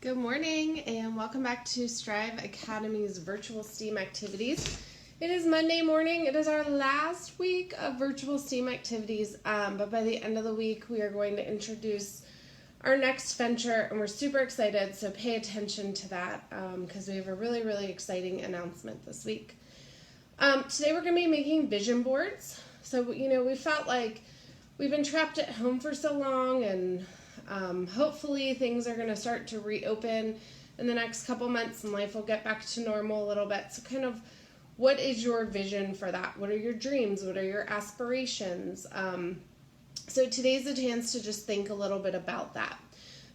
Good morning and welcome back to Strive Academy's virtual STEAM activities. It is Monday morning. It is our last week of virtual STEAM activities, but by the end of the week we are going to introduce our next venture and we're super excited, so pay attention to that because we have a really exciting announcement this week. Today we're going to be making vision boards. So, we felt like we've been trapped at home for so long and hopefully things are going to start to reopen in the next couple months and life will get back to normal a little bit. So kind of what is your vision for that? What are your dreams? What are your aspirations? So today's a chance to just think a little bit about that.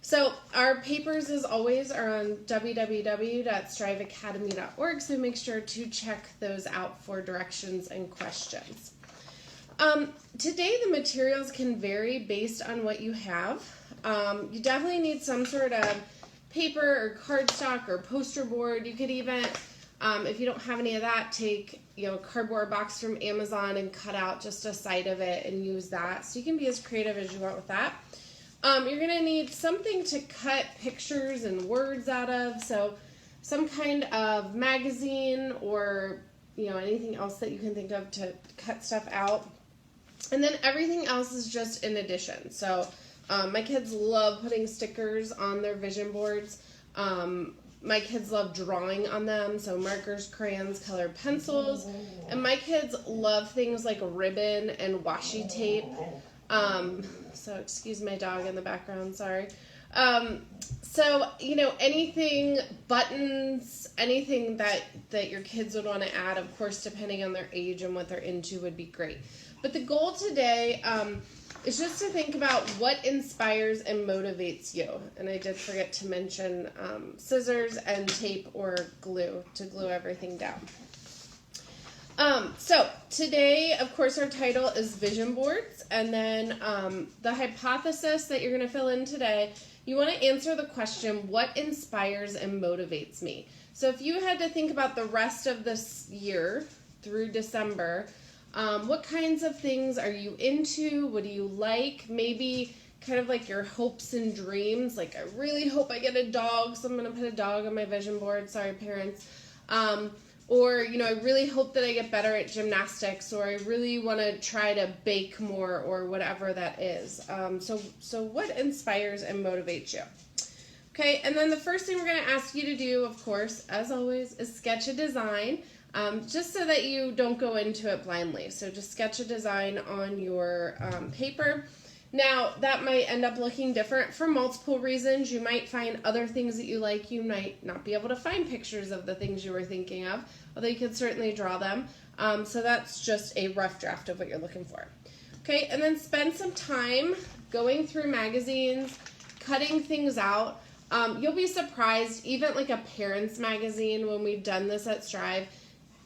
So our papers, as always, are on www.striveacademy.org, so make sure to check those out for directions and questions. Today the materials can vary based on what you have. You definitely need some sort of paper or cardstock or poster board. You could even, if you don't have any of that, take a cardboard box from Amazon and cut out just a side of it and use that. So you can be as creative as you want with that. You're going to need something to cut pictures and words out of. So some kind of magazine or anything else that you can think of to cut stuff out. And then everything else is just in addition. So my kids love putting stickers on their vision boards. My kids love drawing on them, so markers, crayons, colored pencils. And my kids love things like ribbon and washi tape. So excuse my dog in the background, sorry. So, anything, buttons, anything that your kids would want to add, of course, depending on their age and what they're into would be great. But the goal today is just to think about what inspires and motivates you. And I did forget to mention scissors and tape or glue to glue everything down. So today, of course, our title is Vision Boards. And then the hypothesis that you're going to fill in today, you want to answer the question, what inspires and motivates me? So if you had to think about the rest of this year through December, what kinds of things are you into? What do you like? Maybe kind of like your hopes and dreams. Like, I really hope I get a dog, so I'm going to put a dog on my vision board. Sorry, parents. Or, I really hope that I get better at gymnastics, or I really want to try to bake more, or whatever that is. So what inspires and motivates you? Okay, and then the first thing we're going to ask you to do, of course, as always, is sketch a design. Just so that you don't go into it blindly. So just sketch a design on your paper. Now, that might end up looking different for multiple reasons. You might find other things that you like. You might not be able to find pictures of the things you were thinking of, although you could certainly draw them. So that's just a rough draft of what you're looking for. Okay, and then spend some time going through magazines, cutting things out. You'll be surprised, even like a parent's magazine, when we've done this at Strive,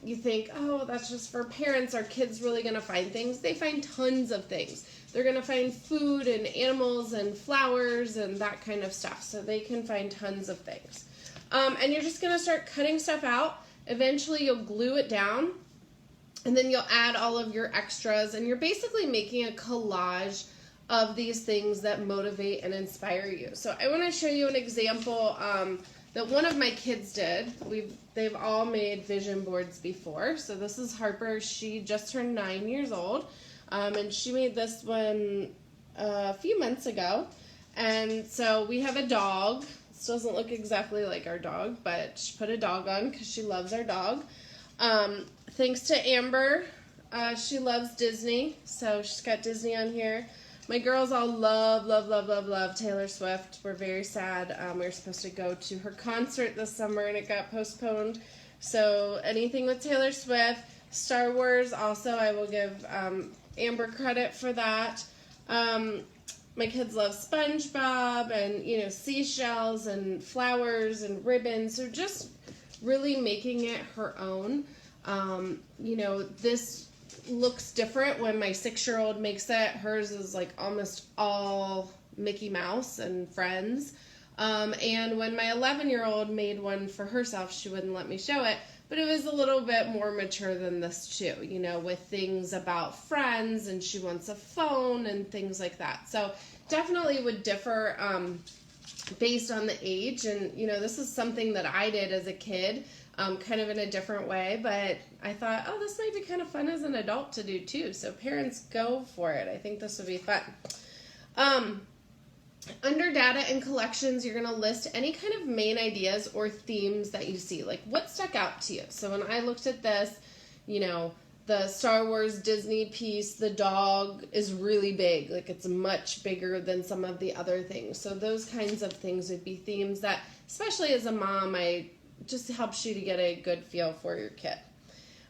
you think, oh, that's just for parents. Are kids really going to find things? They find tons of things. They're going to find food and animals and flowers and that kind of stuff. So they can find tons of things. And you're just going to start cutting stuff out. Eventually you'll glue it down. And then you'll add all of your extras. And you're basically making a collage of these things that motivate and inspire you. So I want to show you an example that one of my kids did. They've all made vision boards before. So this is Harper. She just turned 9 years old. And she made this one a few months ago. And so we have a dog. This doesn't look exactly like our dog, but she put a dog on because she loves our dog. Thanks to Amber, she loves Disney. So she's got Disney on here. My girls all love Taylor Swift. We're very sad. We were supposed to go to her concert this summer and it got postponed. So anything with Taylor Swift, Star Wars also, I will give Amber credit for that. My kids love SpongeBob and, seashells and flowers and ribbons. So just really making it her own. This looks different when my 6-year-old makes it. Hers is like almost all Mickey Mouse and Friends. And when my 11-year-old made one for herself, she wouldn't let me show it, but it was a little bit more mature than this too, with things about Friends, and she wants a phone and things like that. So definitely would differ based on the age. And, this is something that I did as a kid, kind of in a different way, but I thought, oh, this might be kind of fun as an adult to do too. So parents, go for it. I think this would be fun. Under data and collections, you're going to list any kind of main ideas or themes that you see. Like, what stuck out to you? So when I looked at this, the Star Wars Disney piece, the dog is really big. Like, it's much bigger than some of the other things. So those kinds of things would be themes that, especially as a mom, just helps you to get a good feel for your kid.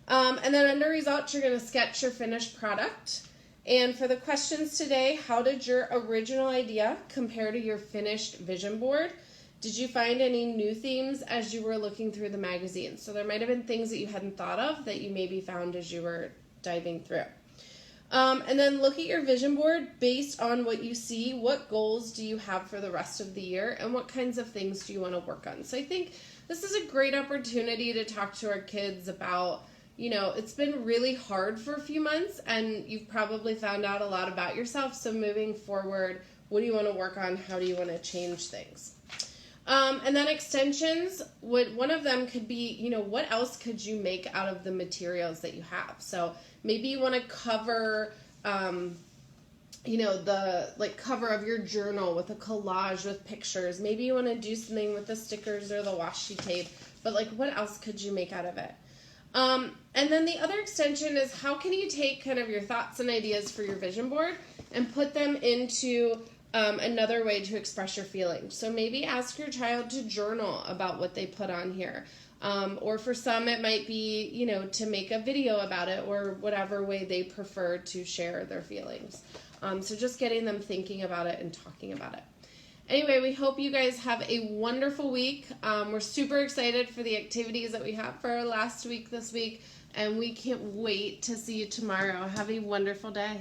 And then under results, you're going to sketch your finished product. And for the questions today, how did your original idea compare to your finished vision board? Did you find any new themes as you were looking through the magazine? So there might have been things that you hadn't thought of that you maybe found as you were diving through. And then look at your vision board based on what you see. What goals do you have for the rest of the year? And what kinds of things do you want to work on? So I think this is a great opportunity to talk to our kids about, it's been really hard for a few months and you've probably found out a lot about yourself. So moving forward, what do you want to work on? How do you want to change things? And then extensions, one of them could be, what else could you make out of the materials that you have? So maybe you want to cover, the cover of your journal with a collage with pictures. Maybe you want to do something with the stickers or the washi tape, but what else could you make out of it? And then the other extension is, how can you take kind of your thoughts and ideas for your vision board and put them into another way to express your feelings? So maybe ask your child to journal about what they put on here. Or for some, it might be, to make a video about it, or whatever way they prefer to share their feelings. So just getting them thinking about it and talking about it. Anyway, we hope you guys have a wonderful week. We're super excited for the activities that we have for our last week this week, and we can't wait to see you tomorrow. Have a wonderful day.